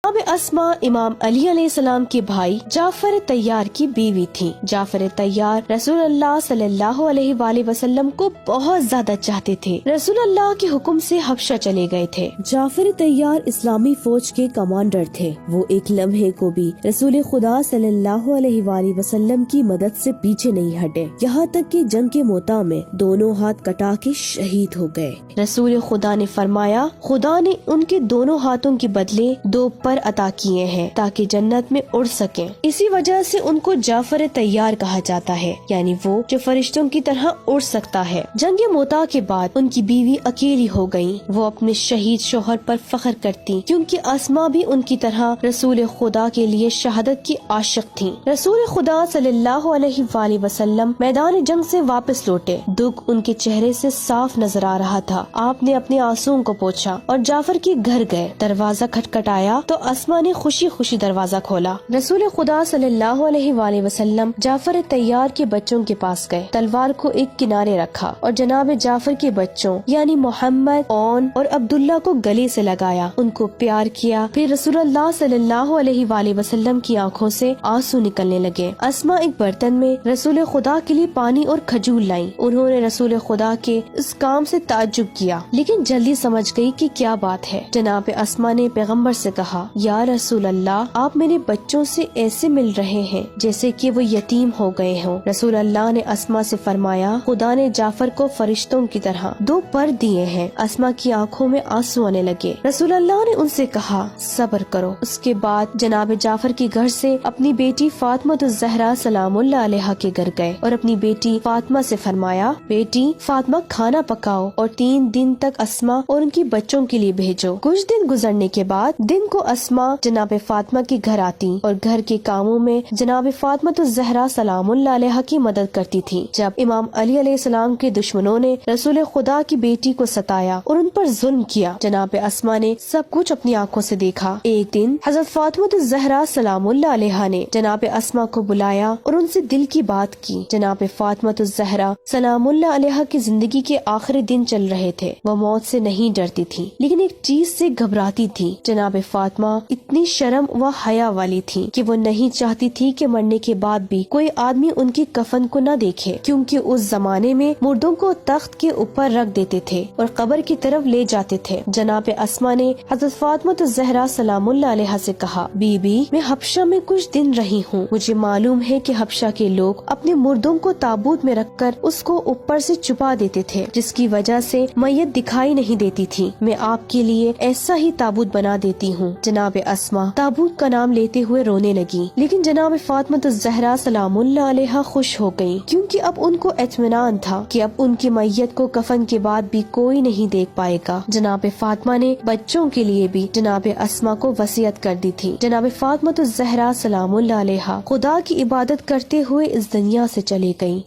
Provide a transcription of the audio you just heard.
اب اسما امام علی علیہ السلام کے بھائی جعفر طیار کی بیوی تھی۔ جعفر طیار رسول اللہ صلی اللہ علیہ وآلہ وسلم کو بہت زیادہ چاہتے تھے۔ رسول اللہ کے حکم سے حبشہ چلے گئے تھے۔ جعفر طیار اسلامی فوج کے کمانڈر تھے۔ وہ ایک لمحے کو بھی رسول خدا صلی اللہ علیہ وآلہ وسلم کی مدد سے پیچھے نہیں ہٹے، یہاں تک کہ جنگ کے موتا میں دونوں ہاتھ کٹا کے شہید ہو گئے۔ رسول خدا نے فرمایا، خدا نے ان کے دونوں ہاتھوں کے بدلے 2 پر عطا کیے ہیں تاکہ جنت میں اڑ سکیں۔ اسی وجہ سے ان کو جعفر طیار کہا جاتا ہے، یعنی وہ جو فرشتوں کی طرح اڑ سکتا ہے۔ جنگ موتا کے بعد ان کی بیوی اکیلی ہو گئی۔ وہ اپنے شہید شوہر پر فخر کرتی کیونکہ اسما بھی ان کی طرح رسول خدا کے لیے شہادت کی عاشق تھی۔ رسول خدا صلی اللہ علیہ وآلہ وسلم میدان جنگ سے واپس لوٹے۔ دکھ ان کے چہرے سے صاف نظر آ رہا تھا۔ آپ نے اپنے آنسوؤں کو پوچھا اور جعفر کے گھر گئے۔ دروازہ کھٹکھٹایا تو اسما نے خوشی خوشی دروازہ کھولا۔ رسول خدا صلی اللہ علیہ وآلہ وسلم جعفر طیار کے بچوں کے پاس گئے، تلوار کو ایک کنارے رکھا اور جناب جعفر کے بچوں یعنی محمد، اون اور عبداللہ کو گلے سے لگایا، ان کو پیار کیا۔ پھر رسول اللہ صلی اللہ علیہ وآلہ وسلم کی آنکھوں سے آنسو نکلنے لگے۔ اسما ایک برتن میں رسول خدا کے لیے پانی اور کھجور لائیں۔ انہوں نے رسول خدا کے اس کام سے تعجب کیا، لیکن جلدی سمجھ گئی کہ کیا بات ہے۔ جناب اسما نے پیغمبر سے کہا، یا رسول اللہ، آپ میرے بچوں سے ایسے مل رہے ہیں جیسے کہ وہ یتیم ہو گئے ہوں۔ رسول اللہ نے اسما سے فرمایا، خدا نے جعفر کو فرشتوں کی طرح 2 پر دیے ہیں۔ اسما کی آنکھوں میں آنسو آنے لگے۔ رسول اللہ نے ان سے کہا، صبر کرو۔ اس کے بعد جناب جعفر کے گھر سے اپنی بیٹی فاطمہ الزہرا سلام اللہ علیہا کے گھر گئے اور اپنی بیٹی فاطمہ سے فرمایا، بیٹی فاطمہ کھانا پکاؤ اور 3 دن تک اسما اور ان کے بچوں کے لیے بھیجو۔ کچھ دن گزرنے کے بعد دن کو اسما جناب فاطمہ کے گھر آتی اور گھر کے کاموں میں جناب فاطمہ الزہرا سلام اللہ علیہا کی مدد کرتی تھی۔ جب امام علی علیہ السلام کے دشمنوں نے رسول خدا کی بیٹی کو ستایا اور ان پر ظلم کیا، جناب اسما نے سب کچھ اپنی آنکھوں سے دیکھا۔ ایک دن حضرت فاطمہ الزہرا سلام اللہ علیہا نے جناب اسما کو بلایا اور ان سے دل کی بات کی۔ جناب فاطمہ الزہرا سلام اللہ علیہا کی زندگی کے آخری دن چل رہے تھے۔ وہ موت سے نہیں ڈرتی تھی لیکن ایک چیز سے گھبراتی تھی۔ جناب فاطمہ اتنی شرم و حیا والی تھی کہ وہ نہیں چاہتی تھی کہ مرنے کے بعد بھی کوئی آدمی ان کی کفن کو نہ دیکھے، کیونکہ اس زمانے میں مردوں کو تخت کے اوپر رکھ دیتے تھے اور قبر کی طرف لے جاتے تھے۔ جناب اسما نے حضرت فاطمہ الزہرا سلام اللہ علیہا سے کہا، بی بی، میں حبشہ میں کچھ دن رہی ہوں۔ مجھے معلوم ہے کہ حبشہ کے لوگ اپنے مردوں کو تابوت میں رکھ کر اس کو اوپر سے چھپا دیتے تھے، جس کی وجہ سے میت دکھائی نہیں دیتی تھی۔ میں آپ کے لیے ایسا ہی تابوت بنا دیتی ہوں۔ جناب اسما تابوت کا نام لیتے ہوئے رونے لگی، لیکن جناب فاطمہ الزہرا سلام اللہ علیہا خوش ہو گئی، کیونکہ اب ان کو اطمینان تھا کہ اب ان کی میت کو کفن کے بعد بھی کوئی نہیں دیکھ پائے گا۔ جناب فاطمہ نے بچوں کے لیے بھی جناب اسما کو وصیت کر دی تھی۔ جناب فاطمہ الزہرا سلام اللہ علیہا خدا کی عبادت کرتے ہوئے اس دنیا سے چلے گئیں۔